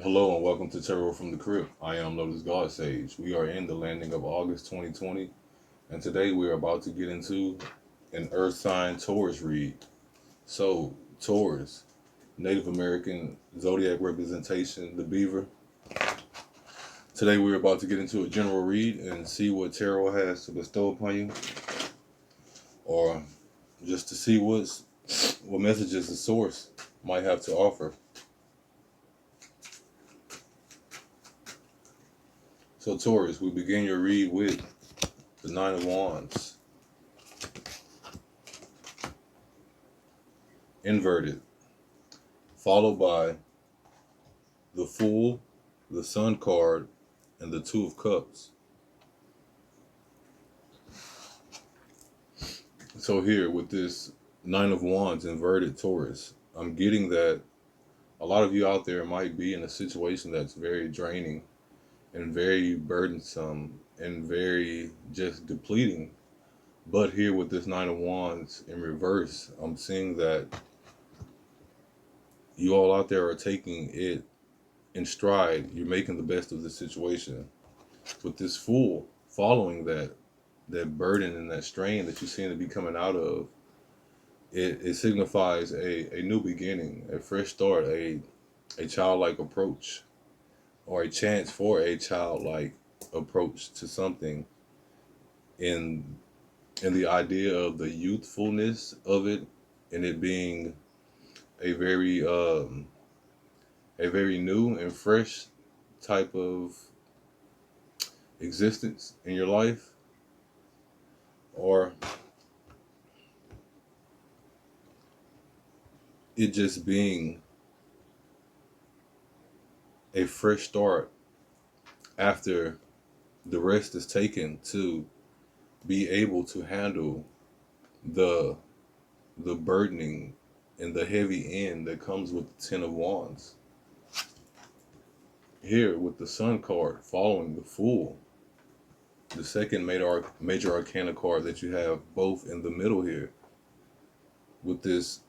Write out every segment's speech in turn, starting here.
Hello and welcome to Tarot from the Crypt. I am Lotus God Sage. We are in the landing of August 2020, and today we are about to get into an Earth sign Taurus read. So, Taurus, Native American zodiac representation, the beaver. Today we are about to get into a general read and see what tarot has to bestow upon you, or just to see what messages the source might have to offer. So, Taurus, we begin your read with the Nine of Wands, inverted, followed by the Fool, the Sun card, and the Two of Cups. So here with this Nine of Wands inverted Taurus, I'm getting that a lot of you out there might be in a situation that's very draining and very burdensome and very just depleting. But here with this Nine of Wands in reverse, I'm seeing that you all out there are taking it in stride. You're making the best of the situation. With this Fool following that burden and that strain that you seem to be coming out of, it signifies a new beginning, a fresh start, a childlike approach, or a chance for a childlike approach to something in the idea of the youthfulness of it, and it being a very a very new and fresh type of existence in your life, or it just being a fresh start after the rest is taken to be able to handle the the burdening and the heavy end that comes with the Ten of Wands. Here with the Sun card following the Fool, the second major arcana card that you have both in the middle here, with this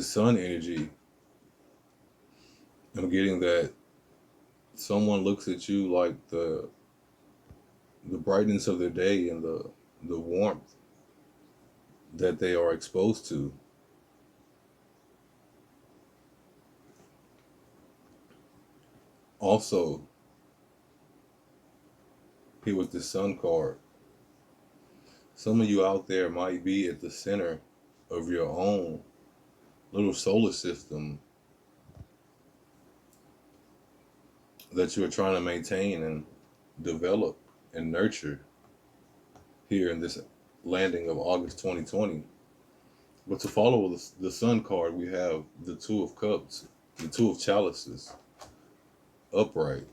Sun energy, I'm getting that someone looks at you like the brightness of their day and the warmth that they are exposed to. Also, here with this Sun card, some of you out there might be at the center of your own little solar system that you are trying to maintain and develop and nurture here in this landing of August 2020. But to follow the Sun card, we have the Two of Cups, the Two of Chalices, upright.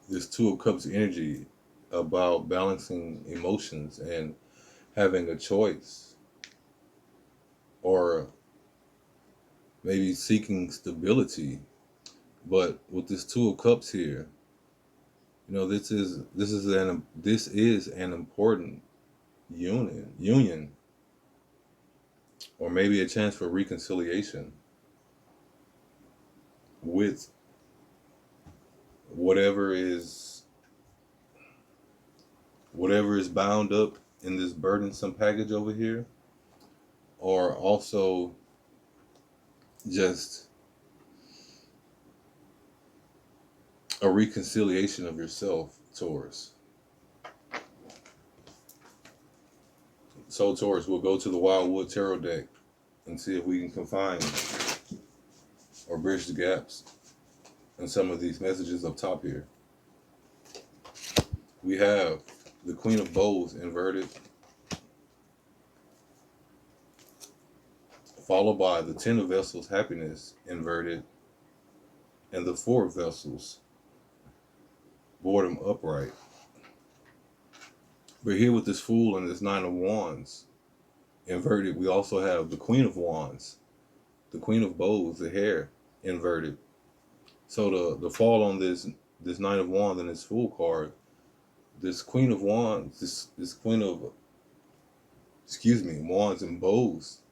This Two of Cups energy about balancing emotions and having a choice, or maybe seeking stability. But with this Two of Cups here, this is an important union, or maybe a chance for reconciliation with whatever is whatever is bound up in this burdensome package over here, or also just a reconciliation of yourself, Taurus. So, Taurus, we'll go to the Wildwood Tarot deck and see if we can confine or bridge the gaps in some of these messages up top here. We have the Queen of Bowls inverted, followed by the Ten of Vessels Happiness inverted, and the Four of Vessels Boredom upright. But here with this Fool and this Nine of Wands inverted, we also have the Queen of Wands, the Queen of Bowls, the Hare inverted. So the fall on this Nine of Wands and this Fool card, this Queen of Wands, this Queen of Wands and Bows,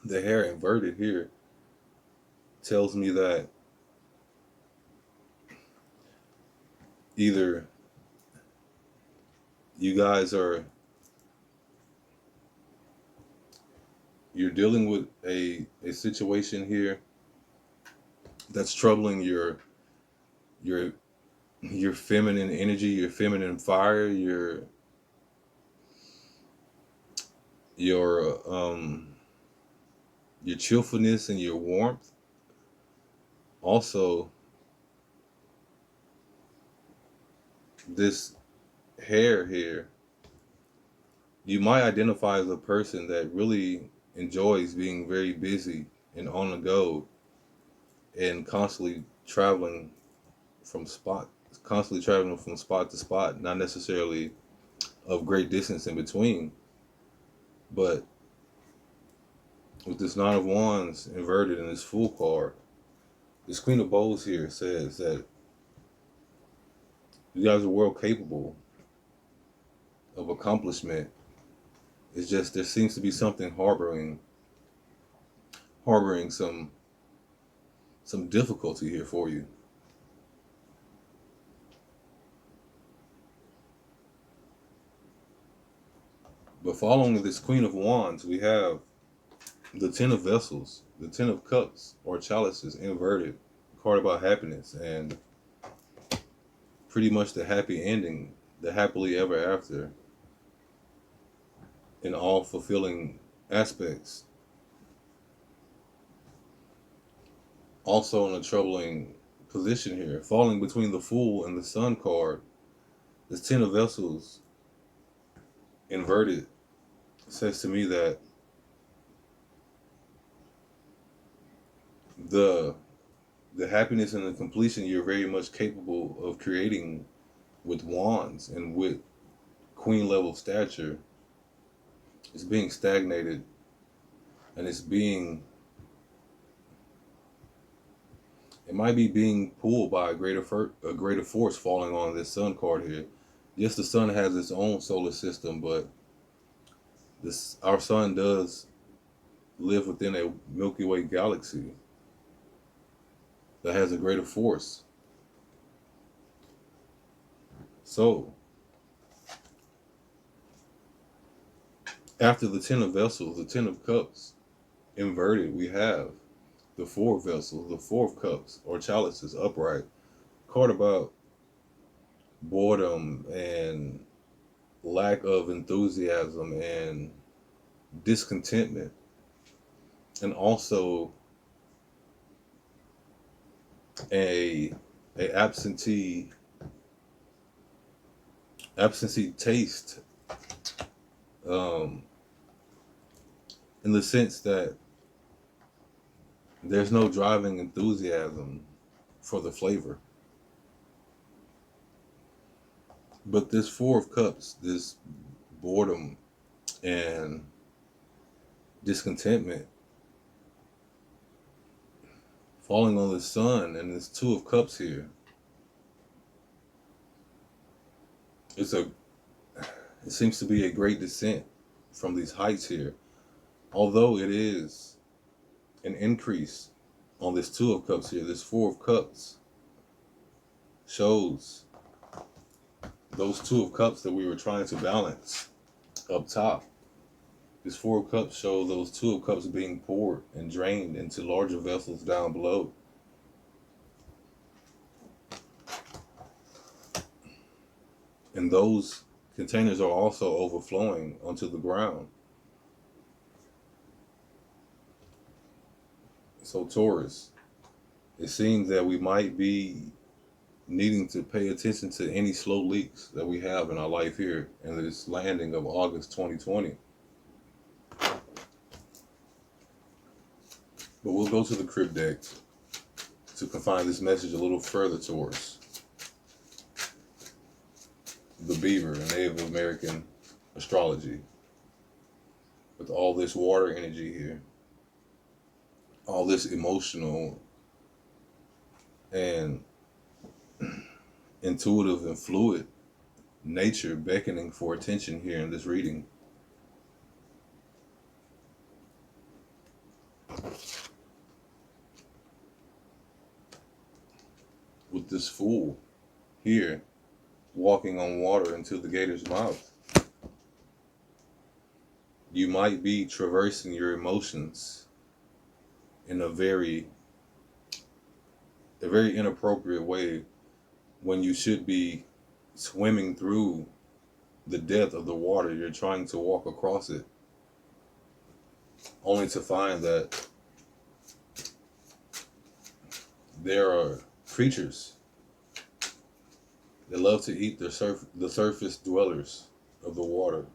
the Hare inverted here, tells me that either you guys are you're dealing with a situation here that's troubling your your feminine energy, your feminine fire, your your cheerfulness and your warmth. Also, this hair here, you might identify as a person that really enjoys being very busy and on the go and constantly traveling from spot to spot, not necessarily of great distance in between. But with this Nine of Wands inverted in this Fool card, this Queen of Bowls here says that you guys are well capable of accomplishment. It's just there seems to be something harboring some difficulty here for you. But following this Queen of Wands, we have the Ten of Vessels, the Ten of Cups or Chalices inverted, card about happiness and pretty much the happy ending, the happily ever after in all fulfilling aspects. Also in a troubling position here, falling between the Fool and the Sun card, this Ten of Vessels inverted says to me that the the happiness and the completion you're very much capable of creating with wands and with queen level stature is being stagnated, and it might be being pulled by a greater force falling on this sun card here. Yes, the sun has its own solar system, but this our sun does live within a Milky Way galaxy that has a greater force. So after the Ten of Vessels, the Ten of Cups inverted, we have the Four of Vessels, the Four of Cups, or Chalices upright. Card about boredom and lack of enthusiasm and discontentment, and also a absentee taste, um, in the sense that there's no driving enthusiasm for the flavor. But this Four of Cups, this boredom and discontentment falling on the sun, and this Two of Cups here, it's a it seems to be a great descent from these heights here. Although it is an increase on this Two of Cups here, this Four of Cups shows those Two of Cups that we were trying to balance up top. This Four of Cups show those Two of Cups being poured and drained into larger vessels down below. And those containers are also overflowing onto the ground. So Taurus, it seems that we might be needing to pay attention to any slow leaks that we have in our life here in this landing of August 2020. But we'll go to the crypt deck to confine this message a little further towards the Beaver, Native American astrology. With all this water energy here, all this emotional and intuitive and fluid nature beckoning for attention here in this reading. With this Fool here, walking on water into the gator's mouth. You might be traversing your emotions in a very inappropriate way when you should be swimming through the depth of the water. You're trying to walk across it, only to find that there are creatures that love to eat the surface dwellers of the water.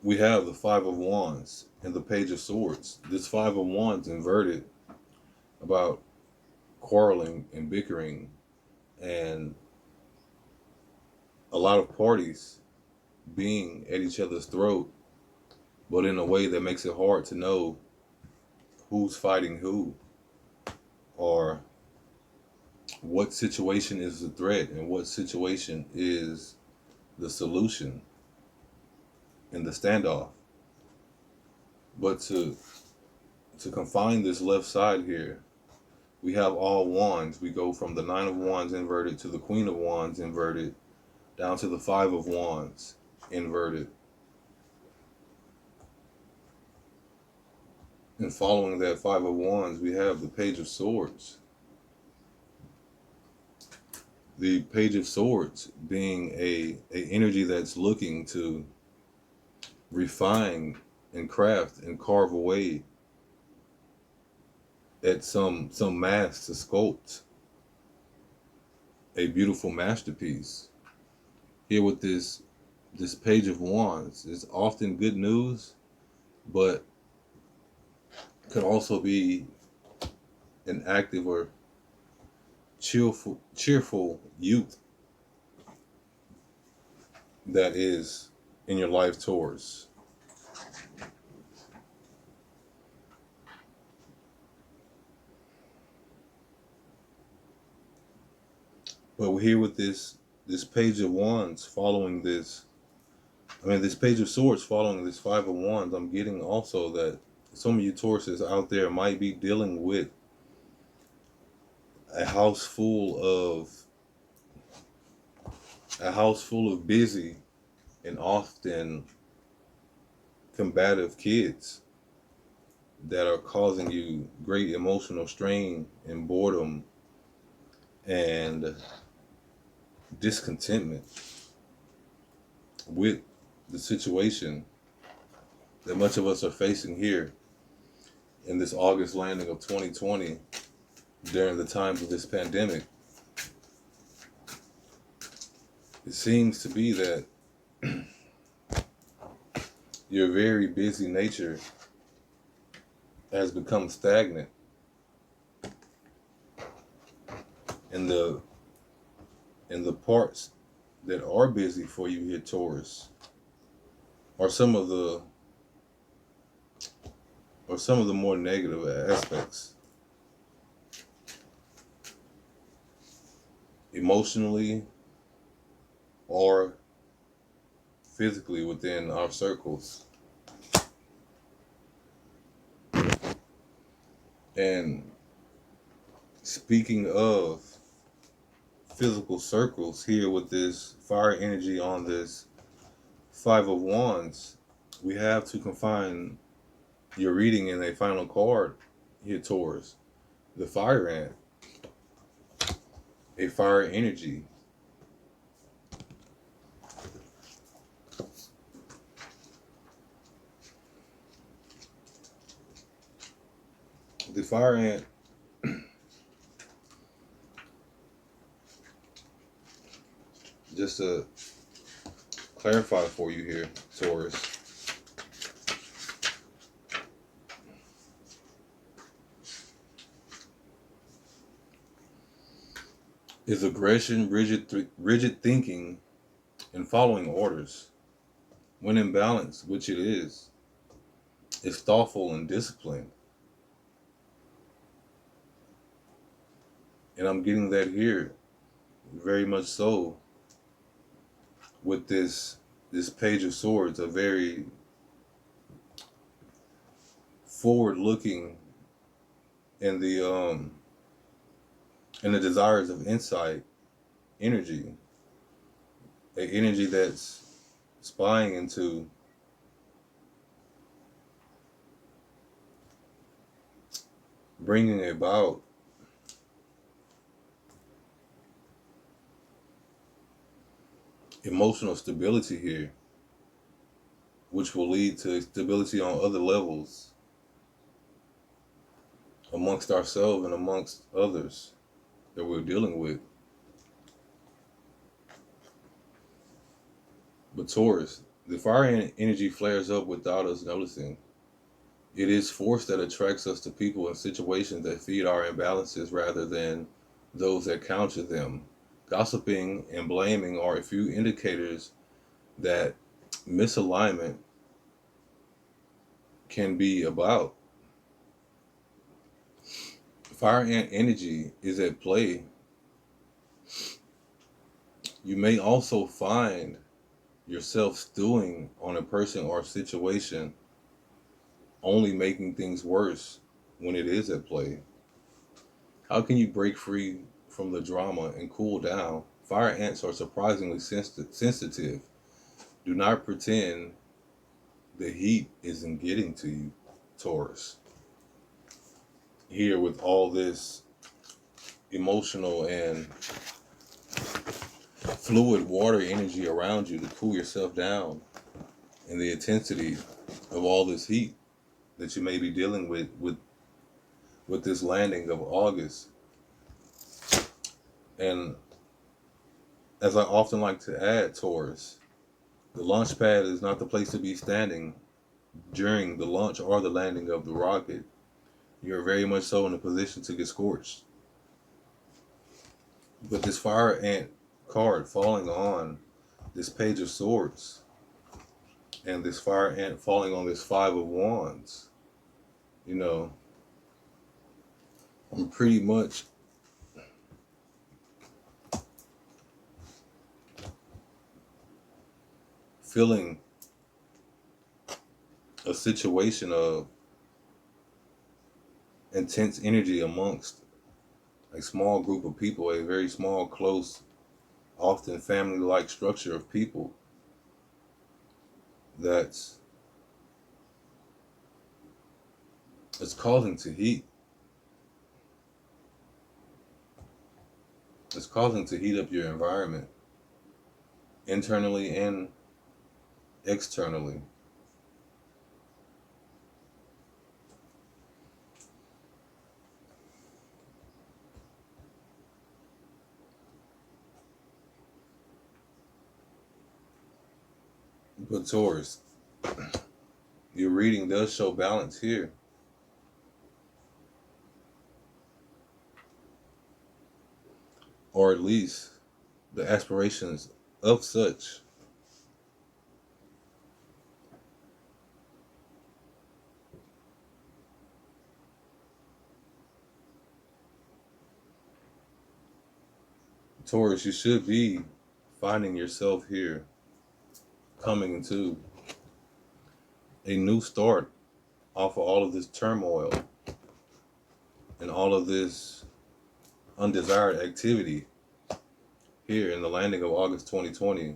We have the Five of Wands and the Page of Swords. This Five of Wands inverted about quarreling and bickering and a lot of parties being at each other's throat, but in a way that makes it hard to know who's fighting who, or what situation is the threat and what situation is the solution in the standoff. But to confine this left side here, we have all wands. We go from the Nine of Wands inverted to the Queen of Wands inverted, down to the Five of Wands inverted. And following that Five of Wands, we have the Page of Swords. The Page of Swords being a energy that's looking to refine and craft and carve away at some mass to sculpt a beautiful masterpiece. Here with this Page of Wands is often good news, but could also be an active or cheerful youth that is in your life, Taurus. But we're here with this Page of Wands following this. This Page of Swords following this Five of Wands. I'm getting also that some of you Tauruses out there might be dealing with a house full of busy and often combative kids that are causing you great emotional strain and boredom and discontentment with the situation that much of us are facing here in this August landing of 2020 during the times of this pandemic. It seems to be that your very busy nature has become stagnant, and the parts that are busy for you here, Taurus, are some of the more negative aspects. Emotionally or physically within our circles. And speaking of physical circles, here with this fire energy on this Five of Wands, we have to confine your reading in a final card here, Taurus. The fire ant, a fire energy. The fire ant just to clarify for you here, Taurus, is aggression, rigid thinking, and following orders. When in balance, which it is thoughtful and disciplined. And I'm getting that here, very much so, with this Page of Swords, a very forward looking and the desires of insight energy, a energy that's spying into bringing about emotional stability here, which will lead to stability on other levels amongst ourselves and amongst others that we're dealing with. But Taurus, the fire energy flares up without us noticing. It is force that attracts us to people and situations that feed our imbalances rather than those that counter them. Gossiping and blaming are a few indicators that misalignment can be about. Fire ant energy is at play. You may also find yourself stewing on a person or situation, only making things worse when it is at play. How can you break free from the drama and cool down? Fire ants are surprisingly sensitive. Do not pretend the heat isn't getting to you, Taurus. Here with all this emotional and fluid water energy around you to cool yourself down, and the intensity of all this heat that you may be dealing with this landing of August. And as I often like to add, Taurus, the launch pad is not the place to be standing during the launch or the landing of the rocket. You're very much so in a position to get scorched. But this fire ant card falling on this page of swords and this fire ant falling on this five of wands, you know, I'm pretty much feeling a situation of intense energy amongst a small group of people, a very small, close, often family-like structure of people that's it's causing to heat. It's causing to heat up your environment internally and externally. But Taurus, your reading does show balance here. Or at least the aspirations of such. Taurus, you should be finding yourself here, coming into a new start off of all of this turmoil and all of this undesired activity here in the landing of August 2020.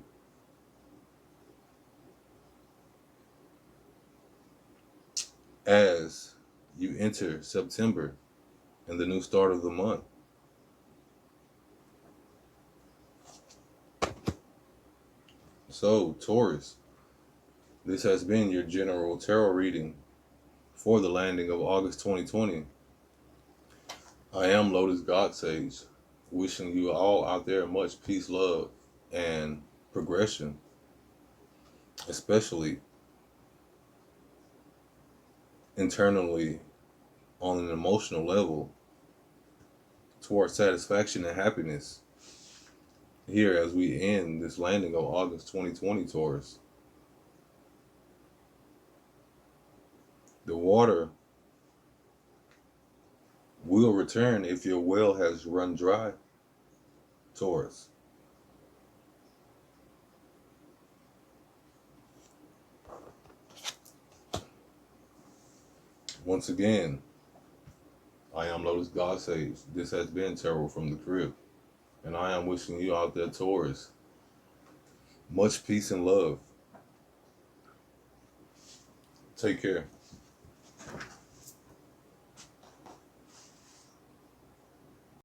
As you enter September and the new start of the month. So, Taurus, this has been your general tarot reading for the landing of August 2020. I am Lotus God Sage, wishing you all out there much peace, love, and progression, especially internally on an emotional level towards satisfaction and happiness here as we end this landing of August 2020, Taurus. The water will return if your well has run dry, Taurus. Once again, I am Lotus God Saves. This has been Tarot from the Crib. And I am wishing you out there, Taurus, much peace and love. Take care.